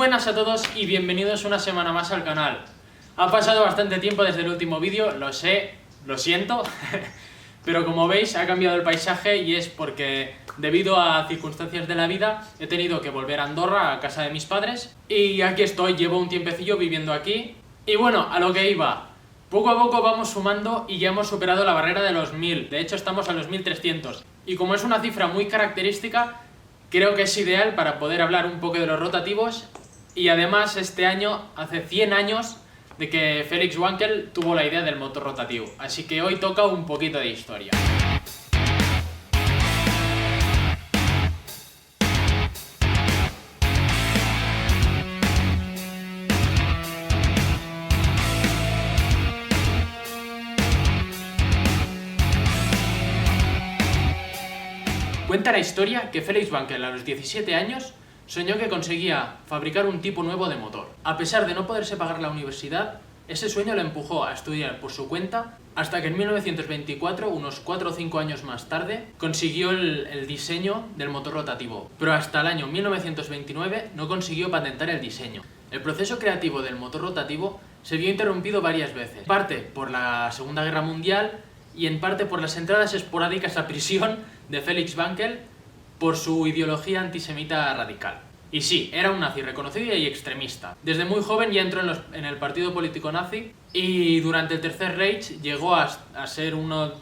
buenas a todos y bienvenidos una semana más al canal. Ha pasado bastante tiempo desde el último vídeo, lo sé, lo siento, pero como veis ha cambiado el paisaje y es porque debido a circunstancias de la vida he tenido que volver a Andorra, a casa de mis padres, y aquí estoy, llevo un tiempecillo viviendo aquí. Y bueno, a lo que iba, poco a poco vamos sumando y ya hemos superado la barrera de los 1000, de hecho estamos a los 1300, y como es una cifra muy característica, creo que es ideal para poder hablar un poco de los rotativos. Y además este año, hace 100 años de que Felix Wankel tuvo la idea del motor rotativo, así que hoy toca un poquito de historia. Cuenta la historia que Felix Wankel a los 17 años soñó que conseguía fabricar un tipo nuevo de motor. A pesar de no poderse pagar la universidad, ese sueño le empujó a estudiar por su cuenta hasta que en 1924, unos 4 o 5 años más tarde, consiguió el diseño del motor rotativo. Pero hasta el año 1929 no consiguió patentar el diseño. El proceso creativo del motor rotativo se vio interrumpido varias veces, en parte por la Segunda Guerra Mundial y en parte por las entradas esporádicas a prisión de Felix Wankel por su ideología antisemita radical. Y sí, era un nazi reconocido y extremista. Desde muy joven ya entró en el partido político nazi y durante el Tercer Reich llegó a ser uno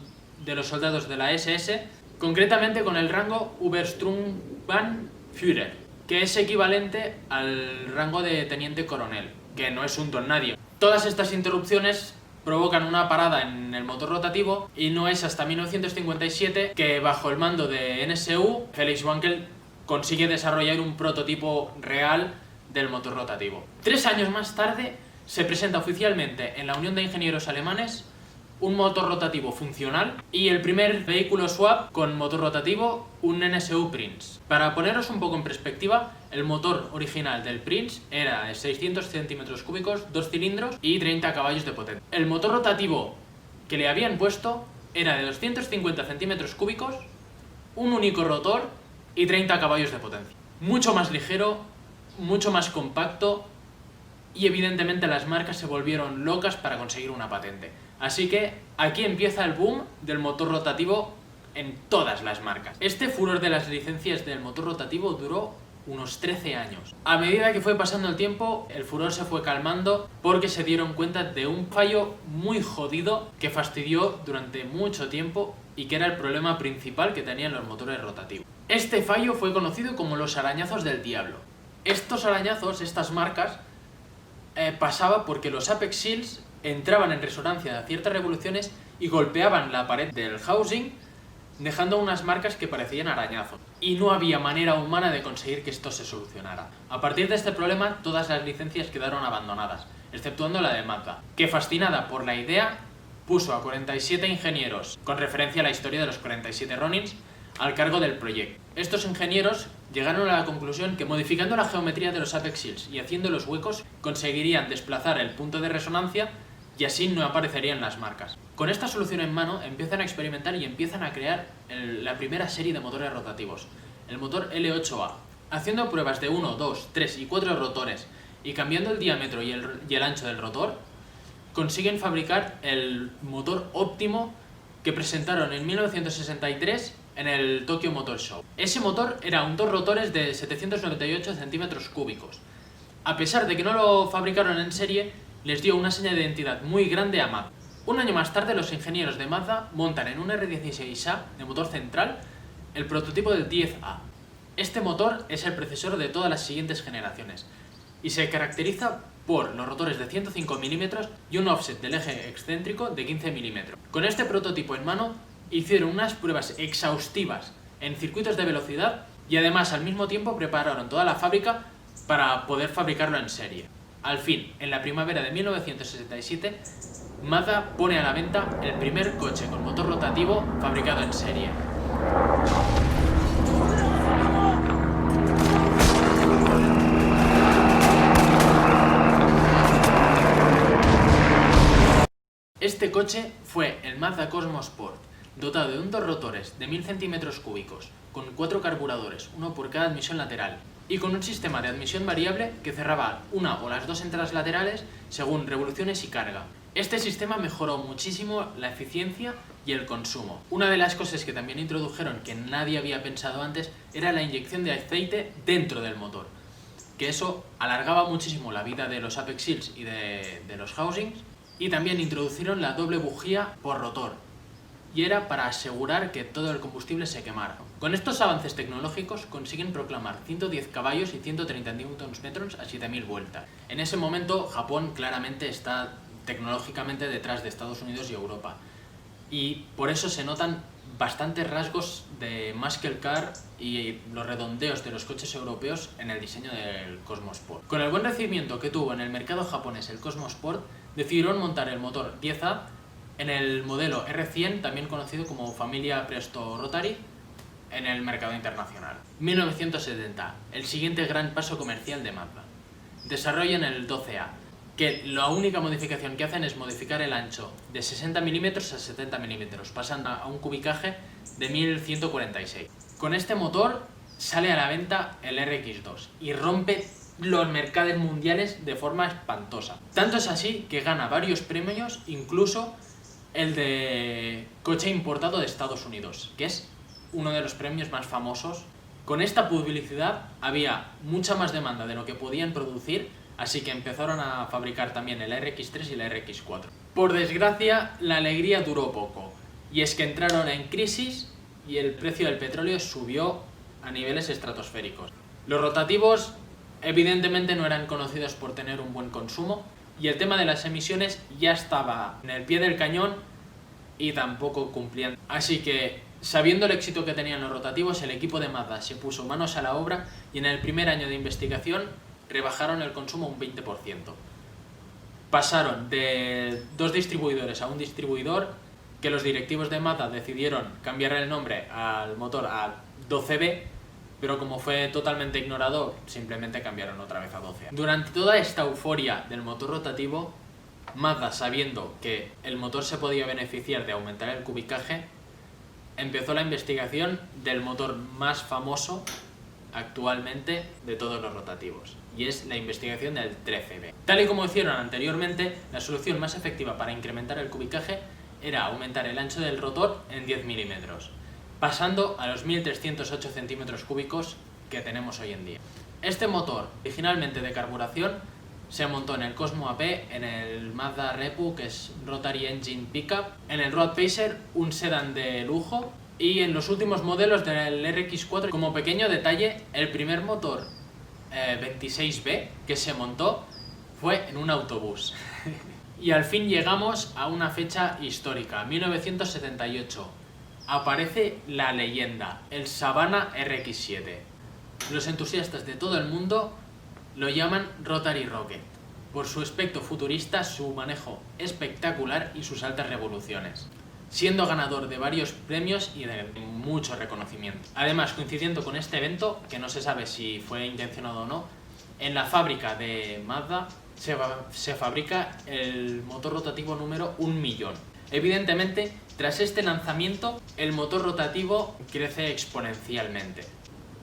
de los soldados de la SS, concretamente con el rango Obersturmbannführer, que es equivalente al rango de teniente coronel, que no es un don nadie. Todas estas interrupciones provocan una parada en el motor rotativo y no es hasta 1957 que bajo el mando de NSU, Felix Wankel consigue desarrollar un prototipo real del motor rotativo. 3 años más tarde se presenta oficialmente en la Unión de Ingenieros Alemanes un motor rotativo funcional y el primer vehículo swap con motor rotativo, un NSU Prince. Para poneros un poco en perspectiva, el motor original del Prince era de 600 centímetros cúbicos, 2 cilindros y 30 caballos de potencia. El motor rotativo que le habían puesto era de 250 centímetros cúbicos, un único rotor y 30 caballos de potencia. Mucho más ligero, mucho más compacto y evidentemente las marcas se volvieron locas para conseguir una patente. Así que aquí empieza el boom del motor rotativo en todas las marcas. Este furor de las licencias del motor rotativo duró unos 13 años. A medida que fue pasando el tiempo, el furor se fue calmando porque se dieron cuenta de un fallo muy jodido que fastidió durante mucho tiempo y que era el problema principal que tenían los motores rotativos. Este fallo fue conocido como los arañazos del diablo. Estos arañazos, estas marcas, pasaba porque los Apex Seals entraban en resonancia a ciertas revoluciones y golpeaban la pared del housing, dejando unas marcas que parecían arañazos. Y no había manera humana de conseguir que esto se solucionara. A partir de este problema, todas las licencias quedaron abandonadas, exceptuando la de Mazda, que fascinada por la idea, puso a 47 ingenieros, con referencia a la historia de los 47 Ronins, al cargo del proyecto. Estos ingenieros llegaron a la conclusión que modificando la geometría de los Apex Seals y haciendo los huecos, conseguirían desplazar el punto de resonancia y así no aparecerían las marcas. Con esta solución en mano empiezan a experimentar y empiezan a crear la primera serie de motores rotativos, el motor L8A. Haciendo pruebas de 1, 2, 3 y 4 rotores y cambiando el diámetro y el ancho del rotor, consiguen fabricar el motor óptimo que presentaron en 1963 en el Tokyo Motor Show. Ese motor era un 2 rotores de 798 centímetros cúbicos. A pesar de que no lo fabricaron en serie, les dio una seña de identidad muy grande a Mazda. Un año más tarde, los ingenieros de Mazda montan en un R16A de motor central el prototipo del 10A. Este motor es el predecesor de todas las siguientes generaciones y se caracteriza por los rotores de 105 milímetros y un offset del eje excéntrico de 15 milímetros. Con este prototipo en mano, hicieron unas pruebas exhaustivas en circuitos de velocidad y además al mismo tiempo prepararon toda la fábrica para poder fabricarlo en serie. Al fin, en la primavera de 1967, Mazda pone a la venta el primer coche con motor rotativo fabricado en serie. Este coche fue el Mazda Cosmo Sport, dotado de 2 rotores de 1000 centímetros cúbicos, con 4 carburadores, uno por cada admisión lateral, y con un sistema de admisión variable que cerraba una o las dos entradas laterales según revoluciones y carga. Este sistema mejoró muchísimo la eficiencia y el consumo. Una de las cosas que también introdujeron que nadie había pensado antes era la inyección de aceite dentro del motor, que eso alargaba muchísimo la vida de los apex seals y de los housings, y también introdujeron la doble bujía por rotor, y era para asegurar que todo el combustible se quemara. Con estos avances tecnológicos consiguen proclamar 110 caballos y 130 Nm a 7000 vueltas. En ese momento Japón claramente está tecnológicamente detrás de Estados Unidos y Europa, y por eso se notan bastantes rasgos de muscle car y los redondeos de los coches europeos en el diseño del Cosmosport. Con el buen recibimiento que tuvo en el mercado japonés el Cosmosport, decidieron montar el motor 10A en el modelo R100, también conocido como familia Presto Rotary, en el mercado internacional. 1970, el siguiente gran paso comercial de Mazda. Desarrollan el 12A, que la única modificación que hacen es modificar el ancho de 60 mm a 70 mm, pasando a un cubicaje de 1146. Con este motor sale a la venta el RX2 y rompe los mercados mundiales de forma espantosa. Tanto es así que gana varios premios, incluso el de coche importado de Estados Unidos, que es uno de los premios más famosos. Con esta publicidad había mucha más demanda de lo que podían producir, así que empezaron a fabricar también el RX3 y el RX4. Por desgracia, la alegría duró poco, y es que entraron en crisis y el precio del petróleo subió a niveles estratosféricos. Los rotativos evidentemente no eran conocidos por tener un buen consumo, y el tema de las emisiones ya estaba en el pie del cañón y tampoco cumplían. Así que, sabiendo el éxito que tenían los rotativos, el equipo de Mazda se puso manos a la obra y en el primer año de investigación rebajaron el consumo un 20%. Pasaron de 2 distribuidores a un distribuidor, que los directivos de Mazda decidieron cambiar el nombre al motor a 12B, pero como fue totalmente ignorado, simplemente cambiaron otra vez a 12. Durante toda esta euforia del motor rotativo, Mazda, sabiendo que el motor se podía beneficiar de aumentar el cubicaje, empezó la investigación del motor más famoso actualmente de todos los rotativos, y es la investigación del 13B. Tal y como hicieron anteriormente, la solución más efectiva para incrementar el cubicaje era aumentar el ancho del rotor en 10 mm, pasando a los 1308 centímetros cúbicos que tenemos hoy en día. Este motor, originalmente de carburación, se montó en el Cosmo AP, en el Mazda Repu, que es Rotary Engine Pickup, en el Road Pacer, un sedán de lujo, y en los últimos modelos del RX4. Como pequeño detalle, el primer motor 26B que se montó fue en un autobús. Y al fin llegamos a una fecha histórica, 1978. Aparece la leyenda, el Savannah RX7. Los entusiastas de todo el mundo lo llaman Rotary Rocket, por su aspecto futurista, su manejo espectacular y sus altas revoluciones, siendo ganador de varios premios y de mucho reconocimiento. Además, coincidiendo con este evento, que no se sabe si fue intencionado o no, en la fábrica de Mazda se fabrica el motor rotativo número 1.000.000. Evidentemente, tras este lanzamiento, el motor rotativo crece exponencialmente.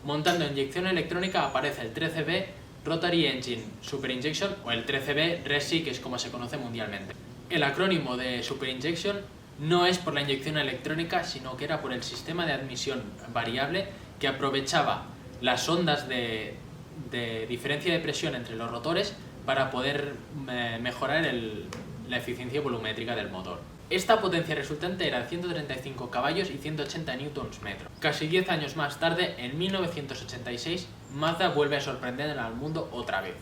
Montando inyección electrónica aparece el 13B Rotary Engine Super Injection, o el 13B RESI, que es como se conoce mundialmente. El acrónimo de Super Injection no es por la inyección electrónica, sino que era por el sistema de admisión variable que aprovechaba las ondas de diferencia de presión entre los rotores para poder mejorar la eficiencia volumétrica del motor. Esta potencia resultante era de 135 caballos y 180 Nm. Casi 10 años más tarde, en 1986, Mazda vuelve a sorprender al mundo otra vez,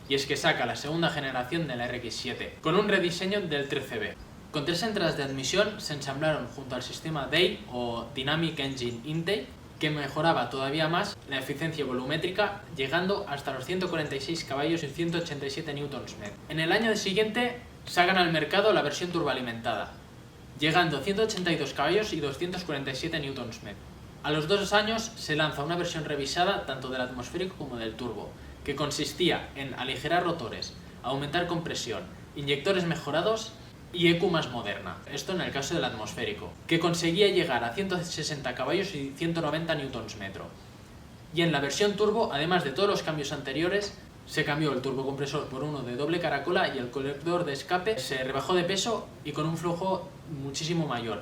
y es que saca la segunda generación de la RX7, con un rediseño del 13B. Con 3 entradas de admisión se ensamblaron junto al sistema DEI o Dynamic Engine Intake, que mejoraba todavía más la eficiencia volumétrica, llegando hasta los 146 caballos y 187 Nm. En el año siguiente sacan al mercado la versión turboalimentada, llegando a 182 caballos y 247 Nm. A los 2 años se lanza una versión revisada tanto del atmosférico como del turbo, que consistía en aligerar rotores, aumentar compresión, inyectores mejorados y ECU más moderna, esto en el caso del atmosférico, que conseguía llegar a 160 caballos y 190 Nm. Y en la versión turbo, además de todos los cambios anteriores, se cambió el turbocompresor por uno de doble caracola y el colector de escape se rebajó de peso y con un flujo muchísimo mayor,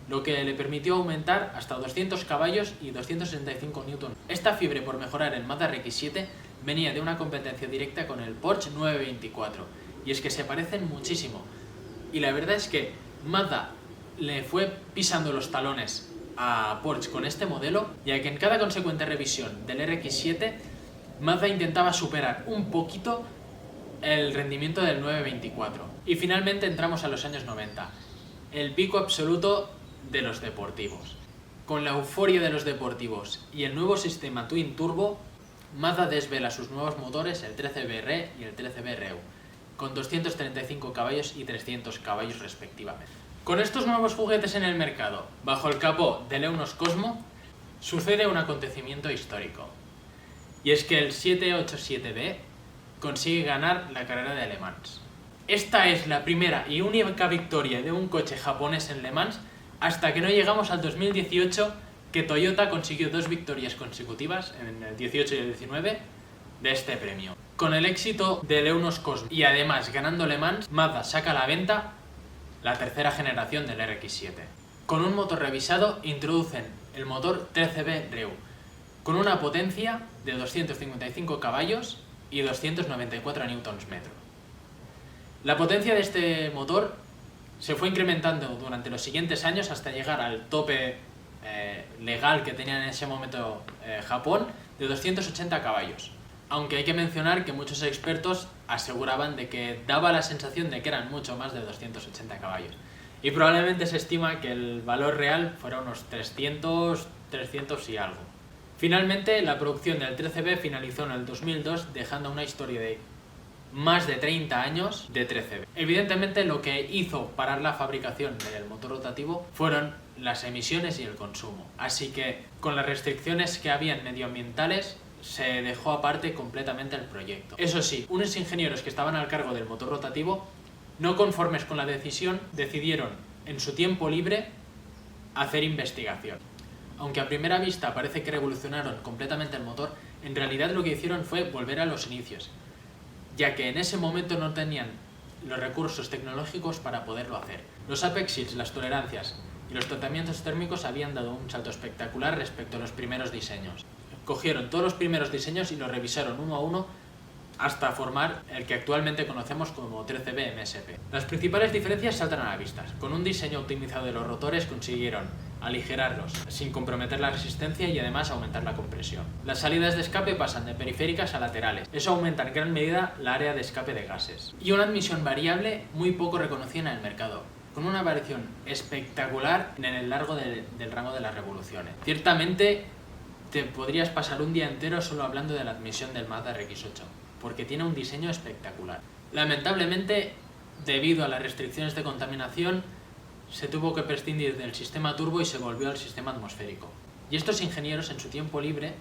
lo que le permitió aumentar hasta 200 caballos y 265 Nm. Esta fiebre por mejorar el Mazda RX-7 venía de una competencia directa con el Porsche 924, y es que se parecen muchísimo. Y la verdad es que Mazda le fue pisando los talones a Porsche con este modelo, ya que en cada consecuente revisión del RX-7 Mazda intentaba superar un poquito el rendimiento del 924. Y finalmente entramos a los años 90, el pico absoluto de los deportivos. Con la euforia de los deportivos y el nuevo sistema Twin Turbo, Mazda desvela sus nuevos motores, el 13BR y el 13BREU, con 235 caballos y 300 caballos respectivamente. Con estos nuevos juguetes en el mercado, bajo el capó del Eunos Cosmo, sucede un acontecimiento histórico. Y es que el 787B consigue ganar la carrera de Le Mans. Esta es la primera y única victoria de un coche japonés en Le Mans hasta que no llegamos al 2018, que Toyota consiguió 2 victorias consecutivas, en el 18 y el 19, de este premio. Con el éxito del Eunos Cosmo y además ganando Le Mans, Mazda saca a la venta la tercera generación del RX-7. Con un motor revisado introducen el motor 13BREU, con una potencia de 255 caballos y 294 Nm. La potencia de este motor se fue incrementando durante los siguientes años hasta llegar al tope legal que tenía en ese momento Japón, de 280 caballos. Aunque hay que mencionar que muchos expertos aseguraban de que daba la sensación de que eran mucho más de 280 caballos. Y probablemente se estima que el valor real fuera unos 300 y algo. Finalmente, la producción del 13B finalizó en el 2002, dejando una historia de más de 30 años de 13B. Evidentemente, lo que hizo parar la fabricación del motor rotativo fueron las emisiones y el consumo. Así que, con las restricciones que habían medioambientales, se dejó aparte completamente el proyecto. Eso sí, unos ingenieros que estaban al cargo del motor rotativo, no conformes con la decisión, decidieron en su tiempo libre hacer investigación. Aunque a primera vista parece que revolucionaron completamente el motor, en realidad lo que hicieron fue volver a los inicios, ya que en ese momento no tenían los recursos tecnológicos para poderlo hacer. Los Apex Seals, las tolerancias y los tratamientos térmicos habían dado un salto espectacular respecto a los primeros diseños. Cogieron todos los primeros diseños y los revisaron uno a uno hasta formar el que actualmente conocemos como 13B MSP. Las principales diferencias saltan a la vista. Con un diseño optimizado de los rotores consiguieron aligerarlos sin comprometer la resistencia y además aumentar la compresión. Las salidas de escape pasan de periféricas a laterales. Eso aumenta en gran medida la área de escape de gases. Y una admisión variable muy poco reconocida en el mercado, con una variación espectacular en el largo del rango de las revoluciones. Ciertamente te podrías pasar un día entero solo hablando de la admisión del Mazda RX-8, porque tiene un diseño espectacular. Lamentablemente, debido a las restricciones de contaminación, se tuvo que prescindir del sistema turbo y se volvió al sistema atmosférico. Y estos ingenieros, en su tiempo libre,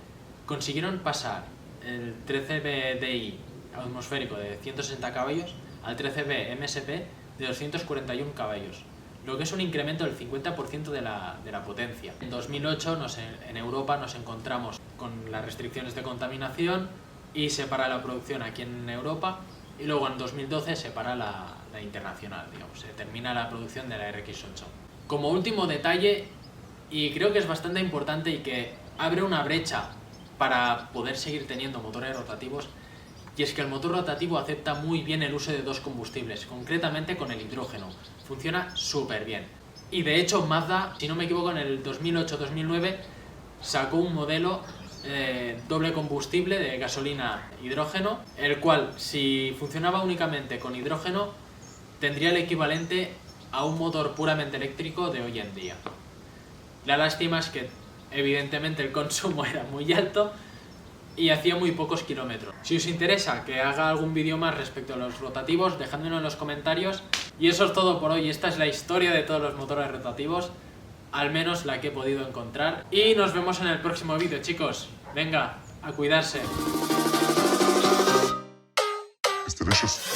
consiguieron pasar el 13B-DI atmosférico de 160 caballos al 13B MSP de 241 caballos, lo que es un incremento del 50% de la potencia. En 2008 en Europa nos encontramos con las restricciones de contaminación y se para la producción aquí en Europa, y luego en 2012 se para la internacional, digamos, se termina la producción de la RX-8. Como último detalle, y creo que es bastante importante y que abre una brecha para poder seguir teniendo motores rotativos, y es que el motor rotativo acepta muy bien el uso de dos combustibles, concretamente con el hidrógeno. Funciona súper bien. Y de hecho Mazda, si no me equivoco, en el 2008-2009 sacó un modelo doble combustible de gasolina-hidrógeno, el cual, si funcionaba únicamente con hidrógeno, tendría el equivalente a un motor puramente eléctrico de hoy en día. La lástima es que evidentemente el consumo era muy alto y hacía muy pocos kilómetros. Si os interesa que haga algún vídeo más respecto a los rotativos, dejádmelo en los comentarios. Y eso es todo por hoy. Esta es la historia de todos los motores rotativos, al menos la que he podido encontrar. Y nos vemos en el próximo vídeo, chicos. Venga, a cuidarse. It's delicious.